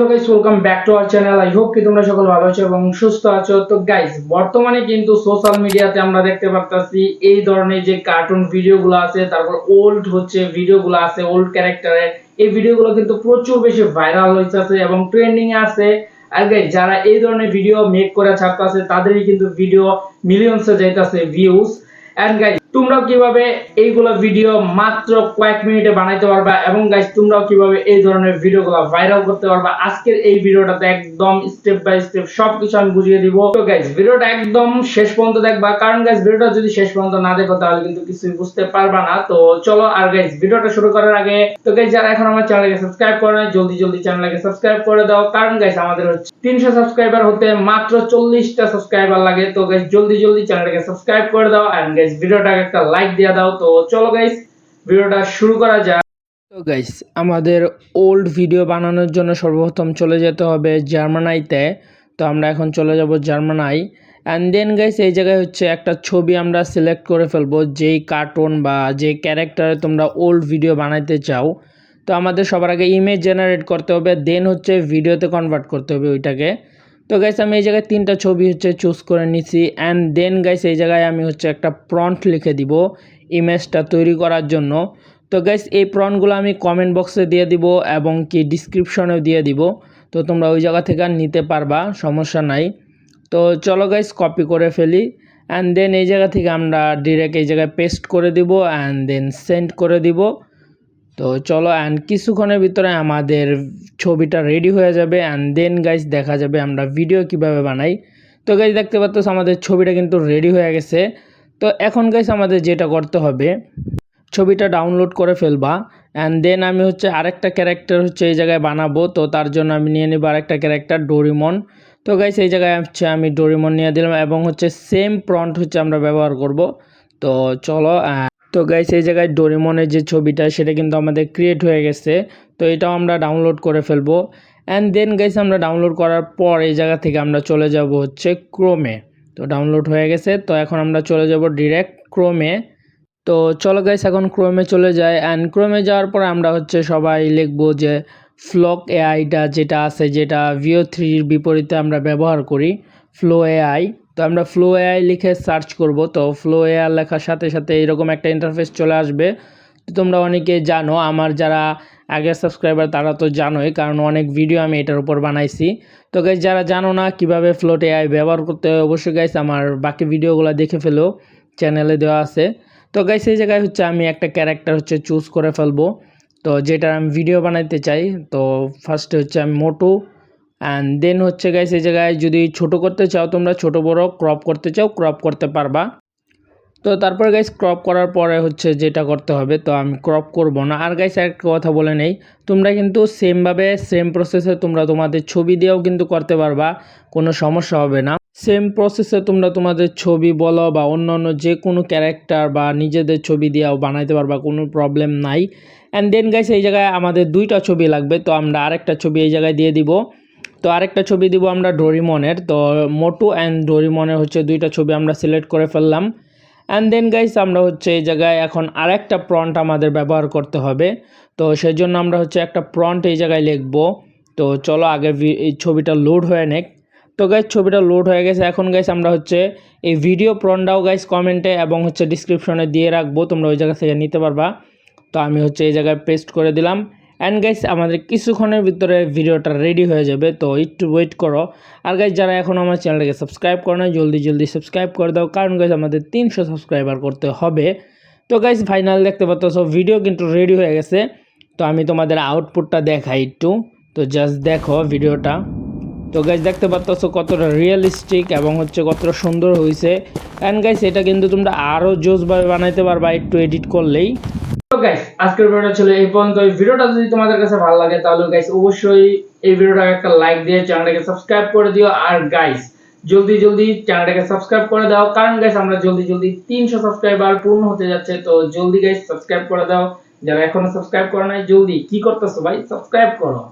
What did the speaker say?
Hello guys, welcome back to our channel. I hope কি তোমরা সকল ভালো আছো এবং সুস্থ আছো। তো গাইস, বর্তমানে কিন্তু সোশ্যাল মিডিয়াতে আমরা দেখতে পারতাছি এই ধরনের যে কার্টুন ভিডিওগুলো আছে, তারপর ওল্ড ভিডিওগুলো আছে, ওল্ড ক্যারেক্টারের এই ভিডিওগুলো কিন্তু প্রচুর বেশি ভাইরাল হইতাছে এবং ট্রেন্ডিং এ আছে। আর গাইস, যারা এই ধরনের ভিডিও মেক করে ছাড়তাছে তাদেরই কিন্তু ভিডিও মিলিয়নসে যাইতাছে ভিউজ। এন্ড গাইস, তোমরাও কিভাবে এইগুলো ভিডিও মাত্র কয়েক মিনিটে বানাইতে পারবা এবং গাইস তোমরাও কিভাবে এই ধরনের ভিডিওগুলো ভাইরাল করতে পারবা, আজকের এই ভিডিওটাতে একদম স্টেপ বাই স্টেপ সবকিছু আমি বুঝিয়ে দিব। তো গাইস, ভিডিওটা একদম শেষ পর্যন্ত দেখবা, কারণ গাইস ভিডিওটা যদি শেষ পর্যন্ত না দেখো তাহলে কিন্তু কিছুই বুঝতে পারবা না। তো চলো, আর গাইস ভিডিওটা শুরু করার আগে তো গাইস, যারা এখন আমার চ্যানেলকে সাবস্ক্রাইব করে নাই জলদি জলদি চ্যানেলকে সাবস্ক্রাইব করে দাও, কারণ গাইস আমাদের হচ্ছে 300 সাবস্ক্রাইবার হতে মাত্র 40টা সাবস্ক্রাইবার লাগে। তো গাইস জলদি জলদি চ্যানেলটাকে সাবস্ক্রাইব করে দাও এন্ড গাইস ভিডিওটাকে একটা লাইক দিয়ে দাও। তো চলো গাইস, ভিডিওটা শুরু করা যাক। তো গাইস, আমাদের ওল্ড ভিডিও বানানোর জন্য সর্বপ্রথম চলে যেতে হবে জার্মানাইতে। তো আমরা এখন চলে যাব জার্মানাই অ্যান্ড দেন গাইস এই জায়গায় হচ্ছে একটা ছবি আমরা সিলেক্ট করে ফেলবো, যেই কার্টুন বা যে ক্যারেক্টারে তোমরা ওল্ড ভিডিও বানাইতে চাও। তো আমাদের সবার আগে ইমেজ জেনারেট করতে হবে, দেন হচ্ছে ভিডিওতে কনভার্ট করতে হবে ওইটাকে। তো গাইস আমি এই জায়গায় 3টা ছবি হচ্ছে চুজ করে নিছি অ্যান্ড দেন গাইস এই জায়গায় আমি হচ্ছে একটা প্রম্পট লিখে দিব ইমেজটা তৈরি করার জন্য। তো গাইস এই প্রম্পটগুলো আমি কমেন্ট বক্সে দিয়ে দিব এবং কি ডিসক্রিপশনেও দিয়ে দিব, তো তোমরা ওই জায়গা থেকে নিতে পারবা, সমস্যা নাই। তো চলো গাইস কপি করে ফেলি অ্যান্ড দেন এই জায়গা থেকে আমরা ডিরেক্ট এই জায়গায় পেস্ট করে দিব অ্যান্ড দেন সেন্ড করে দিব। তো চলো, অ্যান্ড কিছুক্ষণের ভিতরে আমাদের ছবিটা রেডি হয়ে যাবে অ্যান্ড দেন গাইস দেখা যাবে আমরা ভিডিও কিভাবে বানাই। তো গাইস দেখতে পাচ্ছ আমাদের ছবিটা কিন্তু রেডি হয়ে গেছে। তো এখন গাইস আমাদের যেটা করতে হবে, ছবিটা ডাউনলোড করে ফেলবা অ্যান্ড দেন আমি হচ্ছে আরেকটা ক্যারেক্টার হচ্ছে এই জায়গায় বানাবো। তো তার জন্য আমি নিয়ে নেব আরেকটা ক্যারেক্টার ডোরিমন। তো গাইস এই জায়গায় হচ্ছে আমি ডোরিমন নিয়ে দিলাম এবং হচ্ছে সেম প্রম্পট হচ্ছে আমরা ব্যবহার করব। তো চলো, তো গাইস এই জায়গায় ডোরিমনের যে ছবিটা সেটা কিন্তু আমাদের ক্রিয়েট হয়ে গেছে। তো এটাও আমরা ডাউনলোড করে ফেলবো অ্যান্ড দেন গাইস আমরা ডাউনলোড করার পর এই জায়গা থেকে আমরা চলে যাব হচ্ছে ক্রোমে। তো ডাউনলোড হয়ে গেছে, তো এখন আমরা চলে যাব ডিরেক্ট ক্রোমে। তো চলো গাইস এখন ক্রোমে চলে যায় অ্যান্ড ক্রোমে যাওয়ার পর আমরা হচ্ছে সবাই লিখবো যে ফ্লক এআইটা যেটা আছে, যেটা VO3-র বিপরীতে আমরা ব্যবহার করি, ফ্লো এআই। তো আমরা ফ্লো এআই লিখে সার্চ করব। তো ফ্লো এআই লেখার সাথে সাথে এরকম একটা ইন্টারফেস চলে আসবে। তো তোমরা অনেকে জানো, আমার যারা আগের সাবস্ক্রাইবার তারা তো জানোই, কারণ অনেক ভিডিও আমি এটার উপর বানাইছি। তো গাইস যারা জানো না কিভাবে ফ্লোট এআই ব্যবহার করতে হয়, অবশ্যই গাইস আমার বাকি ভিডিওগুলো দেখে ফেলো, চ্যানেলে দেওয়া আছে। তো গাইস এই জায়গায় হচ্ছে আমি একটা ক্যারেক্টার হচ্ছে চুজ করে ফেলবো, তো যেটার আমি ভিডিও বানাইতে চাই। তো ফার্স্টে হচ্ছে আমি মোটু অ্যান্ড দেন হচ্ছে গাইস এই জায়গায় যদি ছোট করতে চাও, তোমরা ছোট বড় ক্রপ করতে চাও ক্রপ করতে পারবা। তো তারপর গাইস ক্রপ করার পরে হচ্ছে যেটা করতে হবে, তো আমি ক্রপ করব না। আর গাইস একটা কথা বলে নেই, তোমরা কিন্তু সেমভাবে সেম প্রসেসে তোমরা তোমাদের ছবি দিয়েও কিন্তু করতে পারবা, কোনো সমস্যা হবে না। সেম প্রসেসে তোমরা তোমাদের ছবি বলো বা অন্য অন্য যে কোনো ক্যারেক্টার বা নিজেদের ছবি দিয়েও বানাইতে পারবা, কোনো প্রবলেম নাই। অ্যান্ড দেন গাইস এই জায়গায় আমাদের 2টা ছবি লাগবে, তো আমরা আরেকটা ছবি এই জায়গায় দিয়ে দিব। তো আরেকটা ছবি দিব আমরা ডোরিমনের। তো মোটু অ্যান্ড ডোরিমনের হচ্ছে 2টা ছবি আমরা সিলেক্ট করে ফেললাম অ্যান্ড দেন গাইস আমরা হচ্ছে এই জায়গায় এখন আরেকটা প্রম্পট আমাদের ব্যবহার করতে হবে। তো সেই জন্য আমরা হচ্ছে একটা প্রম্পট এই জায়গায় লিখব। তো চলো আগে এই ছবিটা লোড হয়ে নেক। তো গাইস ছবিটা লোড হয়ে গেছে। এখন গাইস আমরা হচ্ছে এই ভিডিও প্রম্পটটাও গাইস কমেন্টে এবং হচ্ছে ডিসক্রিপশনে দিয়ে রাখবো, তোমরা ওই জায়গা থেকে নিতে পারবা। তো আমি হচ্ছে এই জায়গায় পেস্ট করে দিলাম অ্যান্ড গাইস আমাদের কিছুক্ষণের ভিতরে ভিডিওটা রেডি হয়ে যাবে, তো একটু ওয়েট করো। আর গাইস যারা এখন আমার চ্যানেলটাকে সাবস্ক্রাইব করে না জলদি জলদি সাবস্ক্রাইব করে দাও, কারণ গাইস আমাদের 300 সাবস্ক্রাইবার করতে হবে। তো গাইস ফাইনাল দেখতে পাচ্ছ ভিডিও কিন্তু রেডি হয়ে গেছে। তো আমি তোমাদের আউটপুটটা দেখাই একটু, তো জাস্ট দেখো ভিডিওটা। তো গাইস দেখতে পাচ্ছ কতটা রিয়েলিস্টিক এবং হচ্ছে কতটা সুন্দর হয়েছে। অ্যান্ড গাইস এটা কিন্তু তোমরা আরও জোসভাবে বানাইতে পারবা একটু এডিট করলেই। তো গাইস আজকের ভিডিওটা ছিল এই পর্যন্ত। এই ভিডিওটা যদি তোমাদের কাছে ভালো লাগে তাহলে গাইস অবশ্যই এই ভিডিওটাকে একটা লাইক দিয়ে চ্যানেলটাকে সাবস্ক্রাইব করে দিও। আর গাইস জলদি জলদি চ্যানেলটাকে সাবস্ক্রাইব করে দাও, কারণ গাইস আমরা জলদি জলদি 300 সাবস্ক্রাইবার পূর্ণ হতে যাচ্ছে। তো জলদি গাইস সাবস্ক্রাইব করে দাও, যারা এখনো সাবস্ক্রাইব করে নাই জলদি কি করতেছো ভাই, সাবস্ক্রাইব করো।